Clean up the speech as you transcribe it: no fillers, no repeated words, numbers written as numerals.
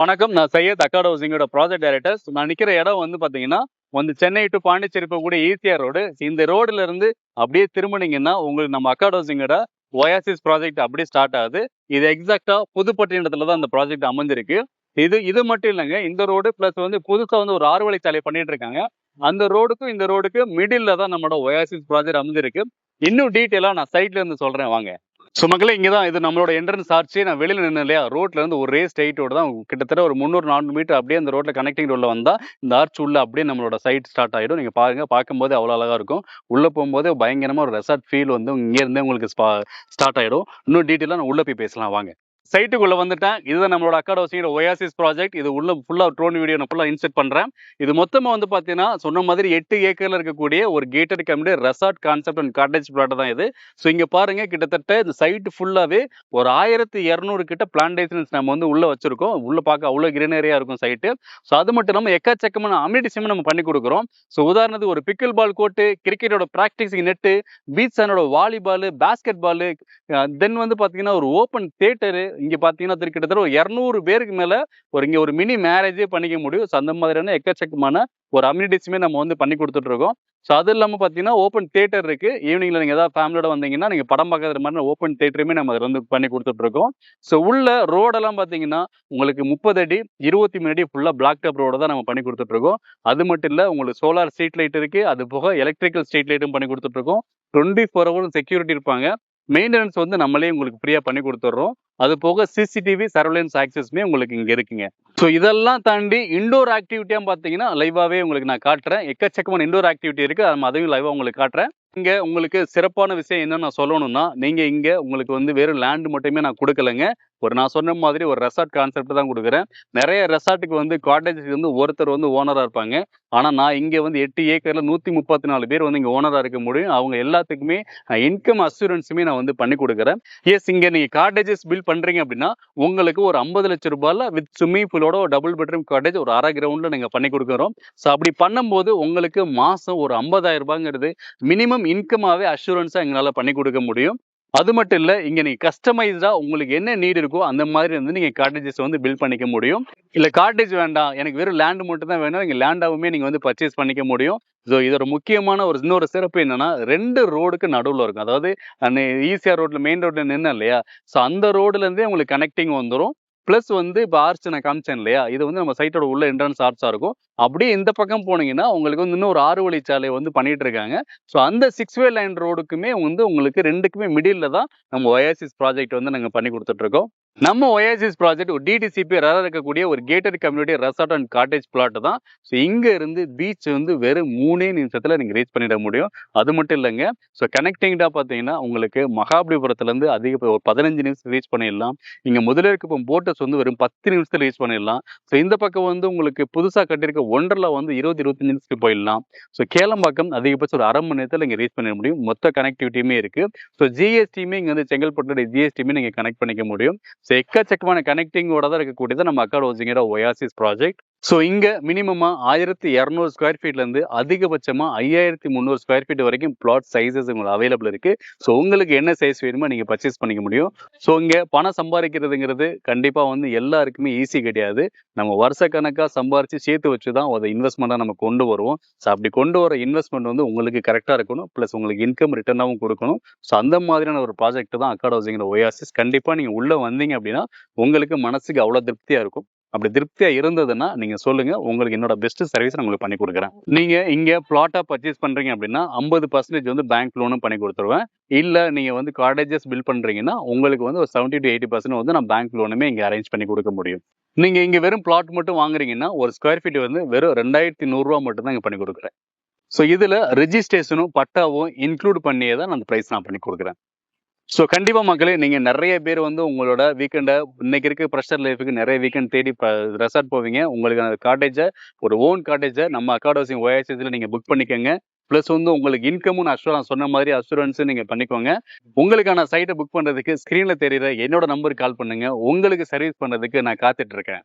வணக்கம். நான் Syed accord ஹவுசிங்கோட project director. நான் நிக்கிற இடம் வந்து பார்த்தீங்கன்னா, சென்னை டூ பாண்டிச்சேரி போகக்கூடிய ஈசிஆர் ரோடு. இந்த ரோடுல இருந்து அப்படியே திரும்புனீங்கன்னா, உங்களுக்கு நம்ம அக்காட் ஹவுசிங்கோட ஒயாசிஸ் ப்ராஜெக்ட் அப்படியே ஸ்டார்ட் ஆகுது. இது எக்ஸாக்ட்டா புதுப்பட்டினத்துல தான் அந்த ப்ராஜெக்ட் அமைஞ்சிருக்கு. இது இது மட்டும் இல்லங்க. இந்த ரோடு பிளஸ் புதுசா ஒரு 6 வழிச்சாலை பண்ணிட்டு இருக்காங்க. அந்த ரோடுக்கும் இந்த ரோடுக்கும் மிடில்ல தான் நம்மளோட ஒயாசிஸ் ப்ராஜெக்ட் அமைஞ்சிருக்கு. இன்னும் டீட்டெயிலா நான் சைட்ல இருந்து சொல்றேன் வாங்க. மக்களே, இங்க தான் இது நம்மளோட என்ட்ரன்ஸ் ஆர்ச்சு. நான் வெளியில நின்னேன் இல்லையா? ரோட்ல இருந்து ஒரே ஸ்ட்ரெயிட் ரோடு தான். கிட்டத்தட்ட ஒரு 300, 400 மீட்டர் அப்படியே அந்த ரோட்ல கனெக்டிங் ரோட்ல வந்தா, இந்த ஆர்ச் உள்ள அப்படியே நம்மளோட சைட் ஸ்டார்ட் ஆயிடும். நீங்க பாருங்க, பார்க்கும்போதே அவ்வளோ அழகா இருக்கும். உள்ள போகும்போதே பயங்கரமா ஒரு ரெசார்ட் ஃபீல் இங்க இருந்தே உங்களுக்கு ஸ்டார்ட் ஆயிடும். இன்னும் டீட்டெயிலா நான் உள்ள போய் பேசலாம் வாங்க. சைட்டுக்குள்ள வந்துட்டேன். இதுதான் நம்மளோட அக்காட் ஹவுசிங்கோட ஒயாசிஸ் ப்ராஜெக்ட். இது உள்ள ஃபுல்லா ட்ரோன் வீடியோ நான் ஃபுல்லா இன்சர்ட் பண்றேன். இது மொத்தமா பார்த்தீங்கன்னா, சொன்ன மாதிரி 8 ஏக்கர்ல இருக்கக்கூடிய ஒரு gated community resort concept and cottage plot தான் இது. ஸோ இங்க பாருங்க, கிட்டத்தட்ட இந்த சைட் ஃபுல்லாவே ஒரு 1200 கிட்ட பிளான்டேஷன்ஸ் நம்ம உள்ள வச்சிருக்கோம். உள்ள பார்க்க அவ்வளோ கிரீனரியா இருக்கும் சைட்டு. ஸோ அது மட்டும் இல்லாம எக்கச்சக்கமான அம்யூனிட்டிஸுமே நம்ம பண்ணி கொடுக்குறோம். ஸோ உதாரணத்துக்கு ஒரு பிக்கிள் பால் கோர்ட்டு, கிரிக்கெட்டோட பிராக்டிஸிங் நெட்டு, பீச் சாண்டோட வாலிபால், பேஸ்கெட் பால், தென் பார்த்தீங்கன்னா ஒரு ஓப்பன் தியேட்டரு. இங்க பாத்தீங்கன்னா கிட்டத்தட்ட ஒரு 200 பேருக்கு மேல இங்க ஒரு மினி மேரேஜே பண்ணிக்க முடியும். ஸோ அந்த மாதிரியான எக்கச்சக்கமான ஒரு அம்யூனிட்டிஸுமே நம்ம பண்ணி கொடுத்துட்டு இருக்கோம். ஸோ அது இல்லாம பாத்தீங்கன்னா ஓப்பன் தியேட்டர் இருக்கு. ஈவினிங்ல நீங்க ஏதாவது ஃபேமிலியோட வந்தீங்கன்னா நீங்க படம் பார்க்கற மாதிரி ஓப்பன் தியேட்டருமே நம்ம அதில் பண்ணி கொடுத்துட்டு இருக்கோம். ஸோ உள்ள ரோடெல்லாம் பாத்தீங்கன்னா உங்களுக்கு 30 அடி 23 அடி ஃபுல்லா பிளாக் டாப் ரோட தான் நம்ம பண்ணி கொடுத்துட்டு இருக்கோம். அது மட்டும் இல்ல, உங்களுக்கு சோலார் ஸ்ட்ரீட் லைட் இருக்கு. அது போக எலக்ட்ரிக்கல் ஸ்ட்ரீட் லைட்டும் பண்ணி கொடுத்துட்டு இருக்கோம். 24 ஹவரும் செக்யூரிட்டி இருப்பாங்க. மெயின்டெனன்ஸ் நம்மளே உங்களுக்கு ஃப்ரீயா பண்ணி கொடுத்துட்றோம். அது போக சிசிடிவி சர்வேலன்ஸ் ஆக்சஸ்மே உங்களுக்கு இங்க இருக்குங்க. ஸோ இதெல்லாம் தாண்டி இண்டோர் ஆக்டிவிட்டியா பாத்தீங்கன்னா லைவாவே உங்களுக்கு நான் காட்டுறேன். எக்கச்சக்கமான இண்டோர் ஆக்டிவிட்டி இருக்கு. அதையும் லைவா உங்களுக்கு காட்டுறேன். இங்க உங்களுக்கு சிறப்பான விஷயம் என்ன நான் சொல்லணும்னா, நீங்க இங்க உங்களுக்கு வெறும் லேண்ட் மட்டுமே நான் கொடுக்கலங்க. நான் சொன்ன மாதிரி ஒரு ரெசார்ட் கான்செப்ட் தான் கொடுக்குறேன். நிறைய ரெசார்ட்டுக்கு காட்டேஜ் ஒருத்தர் ஓனரா இருப்பாங்க. ஆனா நான் இங்க 8 ஏக்கர்ல 134 பேர் இங்க ஓனரா இருக்க முடியும். அவங்க எல்லாத்துக்குமே இன்கம் அசூரன்ஸுமே நான் பண்ணி கொடுக்குறேன். எஸ், இங்க நீங்க காட்டேஜஸ் பில்ட் பண்றீங்க அப்படின்னா உங்களுக்கு ஒரு 50 லட்சம் ரூபாயில வித் ஸ்விம்மிங் பூலோட ஒரு டபுள் பெட்ரூம் காட்டேஜ் ஒரு அரை கிரவுண்ட்ல நீங்க பண்ணி கொடுக்குறோம். ஸோ அப்படி பண்ணும்போது உங்களுக்கு மாசம் ஒரு 50,000 ரூபாங்கிறது மினிமம் இன்கமாவே அஷூரன்ஸா எங்களால பண்ணி கொடுக்க முடியும். அது மட்டும் இல்ல, இங்க நீங்க கஸ்டமைஸ்டா உங்களுக்கு என்ன நீட் இருக்கோ அந்த மாதிரி நீங்க காட்டேஜஸ் பில்ட் பண்ணிக்க முடியும். இல்ல காட்டேஜ் வேண்டாம், எனக்கு வெறும் லேண்ட் மட்டும் தான் வேணும், நீங்க லேண்டாவுமே நீங்க பர்ச்சேஸ் பண்ணிக்க முடியும். ஸோ இதோட முக்கியமான இன்னொரு சிறப்பு என்னன்னா, 2 ரோடுக்கு நடுவுல இருக்கும். அதாவது ஈசிஆர் ரோட்ல மெயின் ரோட்ல நின்ன இல்லையா? ஸோ அந்த ரோடுல இருந்தே உங்களுக்கு கனெக்டிங் வந்துடும். பிளஸ் இப்ப ஆர்ச் நான் காமிச்சேன் இல்லையா? இது நம்ம சைட்டோட உள்ள என்ட்ரன்ஸ் ஆர்ச்சா இருக்கும். அப்படியே இந்த பக்கம் போனீங்கன்னா உங்களுக்கு இன்னும் ஒரு 6 வழிச்சாலை பண்ணிட்டு இருக்காங்க. ஸோ அந்த 6 வே லைன் ரோடுக்குமே உங்களுக்கு 2க்குமே மிடில்ல தான் நம்ம ஒயாசிஸ் ப்ராஜெக்ட் நாங்க பண்ணி கொடுத்துட்டு இருக்கோம். நம்ம ஒயாசிஸ் ப்ராஜெக்ட் ஒரு டிடிசிபி இருக்கக்கூடிய ஒரு gated community resort and cottage plot தான். ஸோ இங்க இருந்து பீச் வெறும் 3 நிமிஷத்துல நீங்க ரீச் பண்ணிட முடியும். அது மட்டும் இல்லைங்க. ஸோ கனெக்டிங்டா பாத்தீங்கன்னா உங்களுக்கு மகாபலிபுரத்துல இருந்து ஒரு 15 நிமிஷம் ரீச் பண்ணிடலாம். இங்க முதலிருக்கு போட்டஸ் வெறும் 10 நிமிஷத்துல ரீச் பண்ணிடலாம். ஸோ இந்த பக்கம் உங்களுக்கு புதுசா கட்டியிருக்க ஒண்டர்லா 20-25 நிமிஷத்துக்கு போயிடலாம். ஸோ கேளம்பாக்கம் அதிகபட்சம் ஒரு அரை மணி நேரத்துல நீங்க ரீச் பண்ணிட முடியும். மொத்த கனெக்டிவிட்டியுமே இருக்கு. ஸோ ஜிஎஸ்டியுமே இங்க செங்கல்பட்டு ஜிஎஸ்டியுமே நீங்க கனெக்ட் பண்ணிக்க முடியும். ஸோ எக்கச்சக்கமான கனெக்டிங்கோட தான் இருக்கக்கூடியது நம்ம அக்காட் ஹவுசிங்கோட ஒயாசிஸ் ப்ராஜெக்ட். ஸோ இங்க மினிமமா 1200 ஸ்கொயர் ஃபீட்ல இருந்து அதிகபட்சமா 5300 ஸ்கொயர் ஃபீட் வரைக்கும் பிளாட் சைஸஸ் உங்களுக்கு அவைலபிள் இருக்கு. ஸோ உங்களுக்கு என்ன சைஸ் வேணுமோ நீங்க பர்ச்சேஸ் பண்ணிக்க முடியும். ஸோ இங்க பணம் சம்பாதிக்கிறதுங்கிறது கண்டிப்பா எல்லாருக்குமே ஈஸி கிடையாது. நம்ம வருஷக்கணக்கா சம்பாரிச்சு சேர்த்து வச்சு தான் அதை இன்வெஸ்ட்மெண்டா நம்ம கொண்டு வருவோம். ஸோ அப்படி கொண்டு வர இன்வெஸ்ட்மெண்ட் உங்களுக்கு கரெக்டா இருக்கணும். பிளஸ் உங்களுக்கு இன்கம் ரிட்டர்னாகவும் கொடுக்கணும். ஸோ அந்த மாதிரியான ஒரு ப்ராஜெக்ட் தான் அக்காட் ஹவுசிங்கோட ஒயாசிஸ். கண்டிப்பா நீங்க உள்ள வந்தீங்க அப்படின்னா உங்களுக்கு மனசுக்கு அவ்வளவு திருப்தியா இருக்கும். அப்படி திருப்தியா இருந்ததுன்னா நீங்க சொல்லுங்க, உங்களுக்கு என்னோட பெஸ்ட் சர்வீஸ் நான் உங்களுக்கு பண்ணி கொடுக்குறேன். நீங்க இங்க பிளாட்டா பர்ச்சேஸ் பண்றீங்க அப்படின்னா 50% பேங்க் லோனும் பண்ணி கொடுத்துருவேன். இல்ல நீங்க காட்டேஜஸ் பில்ட் பண்றீங்கன்னா உங்களுக்கு ஒரு 70 to 80% நான் பேங்க் லோனுமே இங்க அரேஞ்ச் பண்ணி கொடுக்க முடியும். நீங்க இங்க வெறும் பிளாட் மட்டும் வாங்குறீங்கன்னா ஒரு ஸ்கொயர் ஃபீட் வெறும் 2100 ரூபா மட்டும் தான் இங்க பண்ணி கொடுக்குறேன். ஸோ இதுல ரெஜிஸ்ட்ரேஷனும் பட்டாவும் இன்க்ளூட் பண்ணியே தான் அந்த பிரைஸ் நான் பண்ணி கொடுக்குறேன். ஸோ கண்டிப்பா மக்களே, நீங்க நிறைய பேர் உங்களோட வீக்கெண்டை இன்னைக்கு இருக்க ப்ரெஷர் லைஃபுக்கு நிறைய வீக்கெண்ட் தேடி ரெசார்ட் போவீங்க. உங்களுக்கு அந்த காட்டேஜை ஒரு ஓன் காட்டேஜை நம்ம அக்காட் ஹவுசிங் ஒயாசிஸ்ல நீங்க புக் பண்ணிக்கோங்க. பிளஸ் உங்களுக்கு இன்கமும் நான் சொன்ன மாதிரி அஷூரன்ஸ் நீங்க பண்ணிக்கோங்க. உங்களுக்கான சைட்டை புக் பண்றதுக்கு ஸ்கிரீன்ல தெரியுற என்னோட நம்பருக்கு கால் பண்ணுங்க. உங்களுக்கு சர்வீஸ் பண்றதுக்கு நான் காத்துட்டு இருக்கேன்.